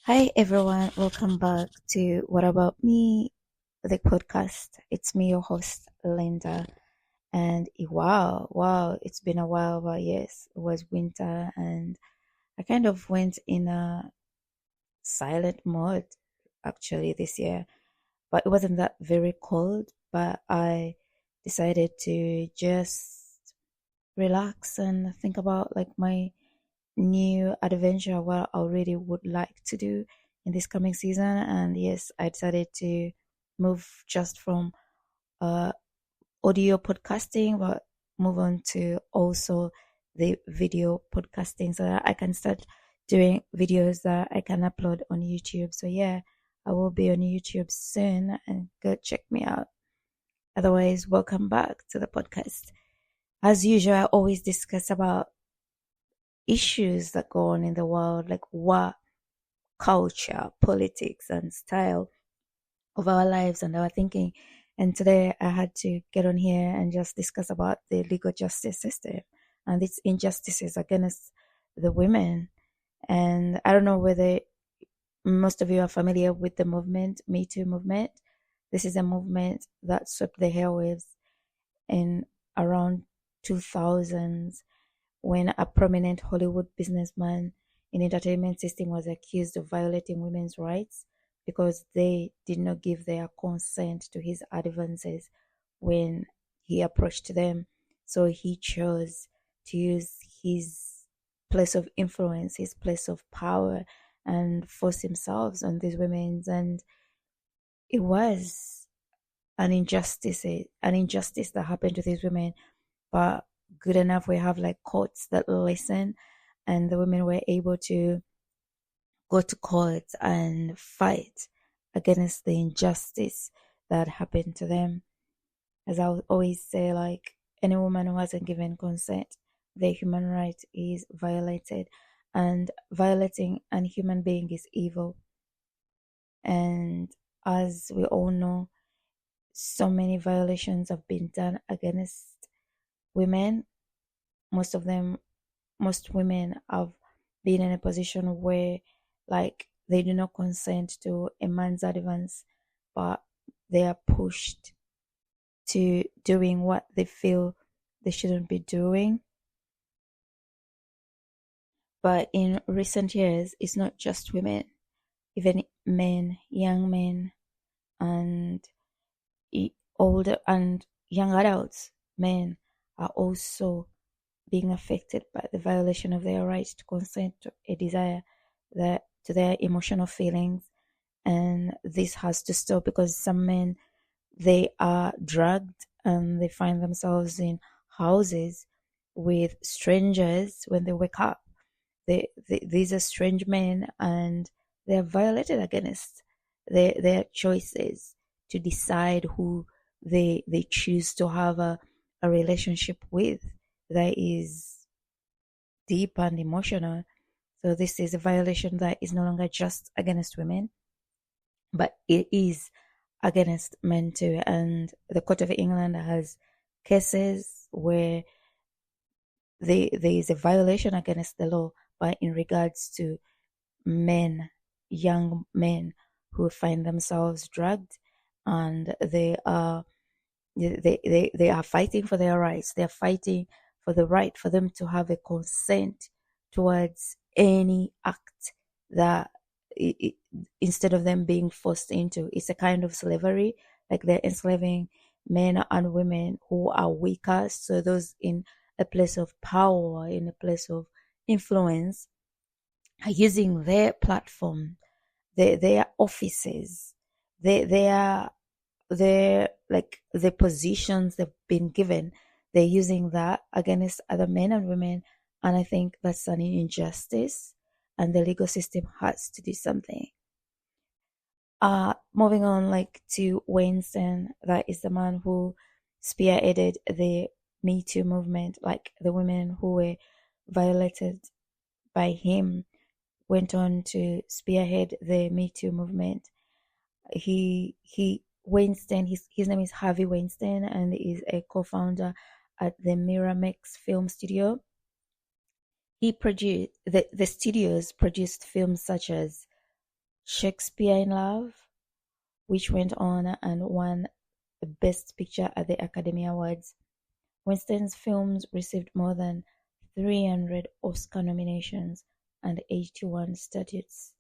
Hi everyone, welcome back to What About Me, the podcast. It's me, your host, Linda. And wow, it's been a while, but yes, it was winter and I kind of went in a silent mode actually this year. But it wasn't that very cold, but I decided to just relax and think about like my new adventure, what I really would like to do in this coming season. And yes, I decided to move just from uh, audio podcasting, but move on to also the video podcasting so that I can start doing videos that I can upload on YouTube. So yeah, I will be on YouTube soon and go check me out. Otherwise, welcome back to the podcast. As usual, I always discuss about issues that go on in the world, like what culture, politics, and style of our lives and our thinking. And today I had to get on here and just discuss about the legal justice system and its injustices against the women. And I don't know whether most of you are familiar with the movement, Me Too movement. This is a movement that swept the airwaves in around 2000s when a prominent Hollywood businessman in entertainment system was accused of violating women's rights because they did not give their consent to his advances when he approached them. So he chose to use his place of influence, his place of power, and force himself on these women. And it was an injustice that happened to these women, but good enough we have like courts that listen, and the women were able to go to court and fight against the injustice that happened to them. As I would always say, like any woman who hasn't given consent, their human right is violated, and violating an human being is evil. And as we all know, so many violations have been done against women. Most of them, most women have been in a position where like they do not consent to a man's advance, but they are pushed to doing what they feel they shouldn't be doing. But in recent years, it's not just women, even men, young men, and older and young adults, men, are also being affected by the violation of their right to consent to a desire, that to their emotional feelings. And this has to stop because some men, they are drugged and they find themselves in houses with strangers when they wake up. These are strange men, and they're violated against their choices to decide who they choose to have a relationship with that is deep and emotional. So this is a violation that is no longer just against women, but it is against men too. And the Court of England has cases where there is a violation against the law, but in regards to men, young men who find themselves drugged, and they are fighting for their rights. They are fighting for the right for them to have a consent towards any act that instead of them being forced into. It's a kind of slavery, like they're enslaving men and women who are weaker. So those in a place of power, in a place of influence, are using their platform, their offices, their like the positions they've been given. They're using that against other men and women, and I think that's an injustice, and the legal system has to do something. Moving on, like to Weinstein, that is the man who spearheaded the Me Too movement, like the women who were violated by him went on to spearhead the Me Too movement. He Weinstein, his name is Harvey Weinstein, and is a co-founder at the Miramax Film Studio. He produced the studios produced films such as Shakespeare in Love, which went on and won the Best Picture at the Academy Awards. Weinstein's films received more than 300 Oscar nominations and 81 statuettes.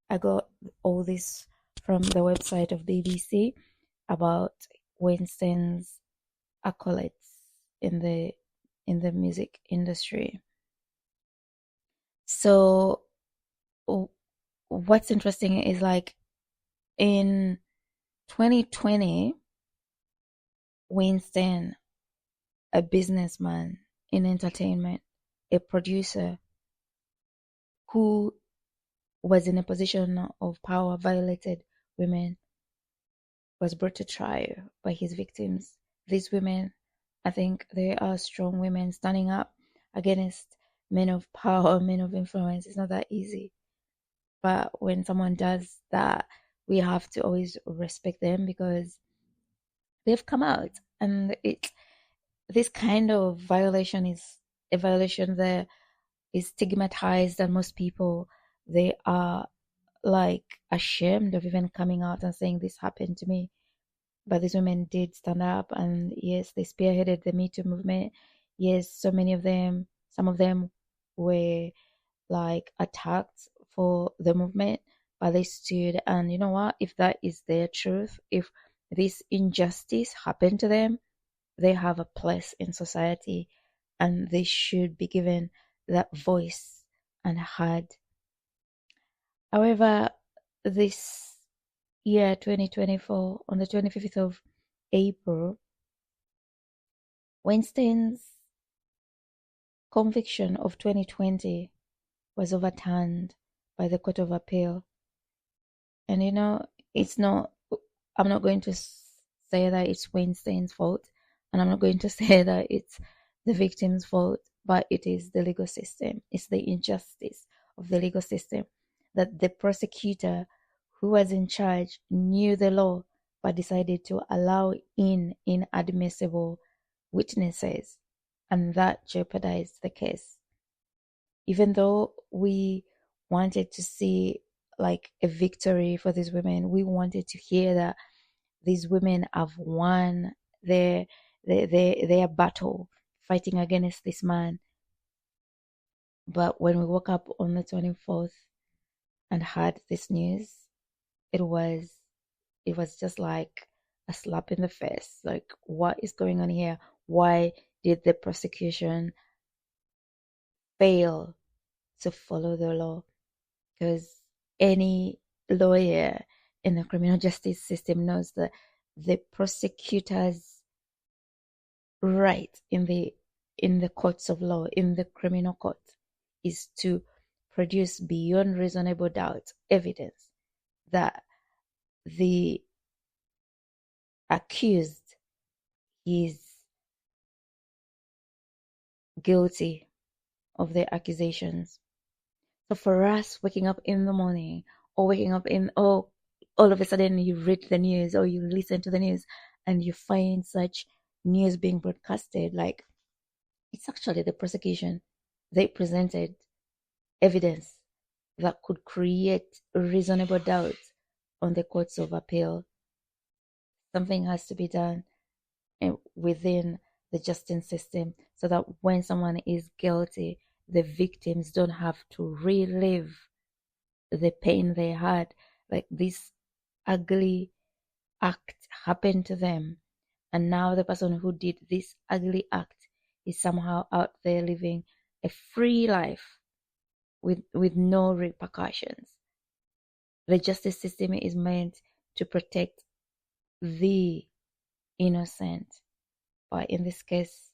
I got all this from the website of BBC about Weinstein's accolades in the music industry. So what's interesting is like in 2020, Weinstein, a businessman in entertainment, a producer who was in a position of power, violated women, was brought to trial by his victims. These women, I think they are strong women standing up against men of power, men of influence. It's not that easy. But when someone does that, we have to always respect them because they've come out, and this kind of violation is a violation that is stigmatized, and most people, they are like ashamed of even coming out and saying this happened to me. But these women did stand up, and yes, they spearheaded the Me Too movement. Yes, so many of them, some of them were like attacked for the movement, but they stood. And you know what? If that is their truth, if this injustice happened to them, they have a place in society, and they should be given that voice and heard. However, this year 2024, on the 25th of April, Weinstein's conviction of 2020 was overturned by the Court of Appeal. And you know, I'm not going to say that it's Weinstein's fault, and I'm not going to say that it's the victim's fault, but it is the legal system. It's the injustice of the legal system that the prosecutor who was in charge knew the law but decided to allow in inadmissible witnesses, and that jeopardized the case. Even though we wanted to see like a victory for these women, we wanted to hear that these women have won their battle fighting against this man. But when we woke up on the 24th and heard this news, it was just like a slap in the face. Like, what is going on here? Why did the prosecution fail to follow the law? Because any lawyer in the criminal justice system knows that the prosecutor's right in the courts of law, in the criminal court, is to produce beyond reasonable doubt evidence that the accused is guilty of their accusations. So for us, waking up in the morning, or waking up all of a sudden you read the news or you listen to the news and you find such news being broadcasted, like, it's actually the prosecution. They presented evidence that could create reasonable doubt on the courts of appeal. Something has to be done within the justice system so that when someone is guilty, the victims don't have to relive the pain they had. Like, this ugly act happened to them, and now the person who did this ugly act is somehow out there living a free life with no repercussions. The justice system is meant to protect the innocent, but in this case,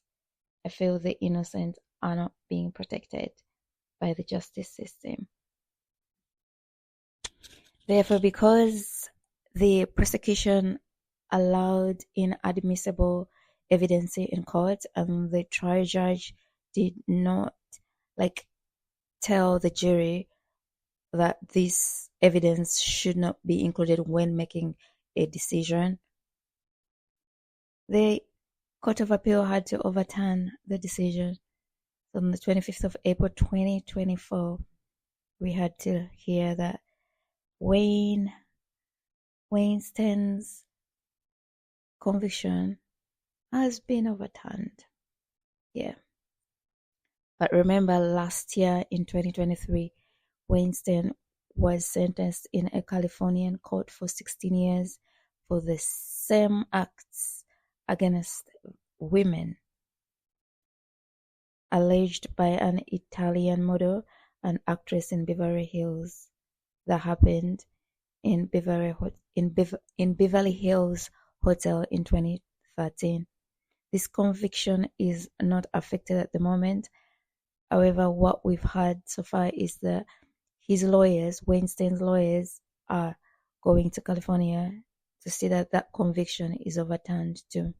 I feel the innocent are not being protected by the justice system. Therefore, because the prosecution allowed inadmissible evidence in court, and the trial judge did not tell the jury that this evidence should not be included when making a decision, the Court of Appeal had to overturn the decision. So on the 25th of April 2024, we had to hear that Weinstein's conviction has been overturned. Yeah. But remember last year in 2023, Weinstein was sentenced in a Californian court for 16 years for the same acts against women alleged by an Italian model and actress in Beverly Hills that happened in Beverly Hills Hotel in 2013. This conviction is not affected at the moment. However, what we've heard so far is that his lawyers, Weinstein's lawyers, are going to California to see that that conviction is overturned too.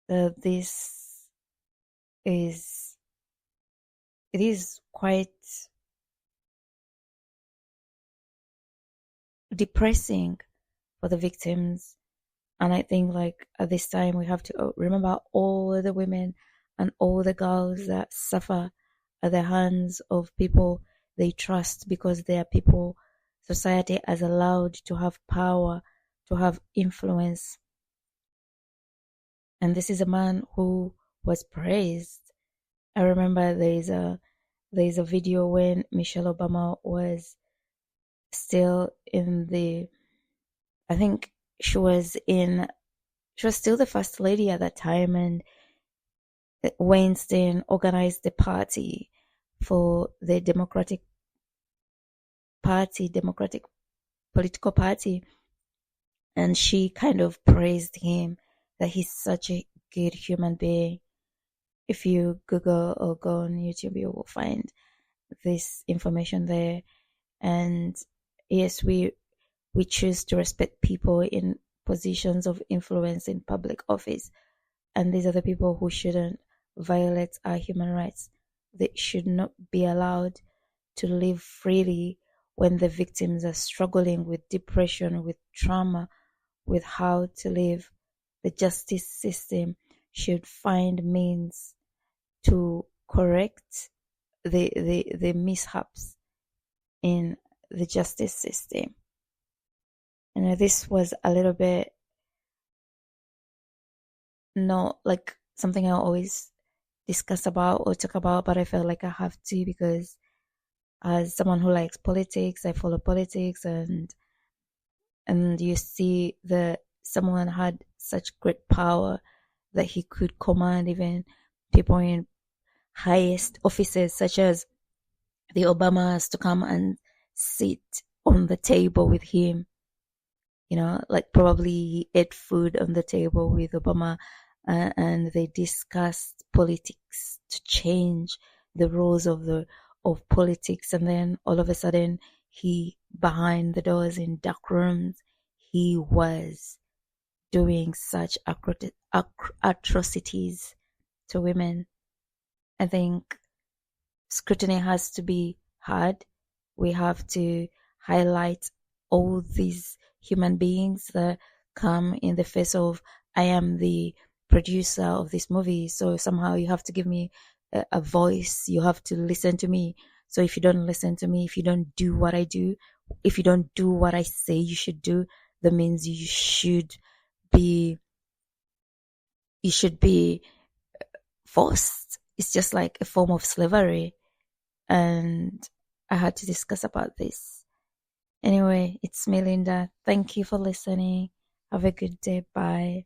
This is, it is quite depressing for the victims. And I think like at this time we have to remember all the women and all the girls that suffer at the hands of people they trust, because they are people society has allowed to have power, to have influence. And this is a man who was praised. I remember there's a video when Michelle Obama was still in the, I think she was still the first lady at that time, and Weinstein organized the party for the Democratic political party, and she kind of praised him that he's such a good human being. If you Google or go on YouTube, you will find this information there. And yes, we choose to respect people in positions of influence in public office, and these are the people who shouldn't violate our human rights. They should not be allowed to live freely when the victims are struggling with depression, with trauma, with how to live. The justice system should find means to correct the mishaps in the justice system. And this was a little bit not like something I always discuss about or talk about, but I felt like I have to, because as someone who likes politics, I follow politics, and you see that someone had such great power that he could command even people in highest offices, such as the Obamas, to come and sit on the table with him. Like probably he ate food on the table with Obama, and they discussed politics to change the rules of politics. And then all of a sudden, he, behind the doors in dark rooms, he was doing such atrocities to women. I think scrutiny has to be hard. We have to highlight all these human beings that come in the face of, I am the producer of this movie, so somehow you have to give me a voice, you have to listen to me. So if you don't listen to me, if you don't do what I do, if you don't do what I say you should do, that means you should be forced. It's just like a form of slavery. And I had to discuss about this. Anyway, it's me, Linda. Thank you for listening. Have a good day. Bye.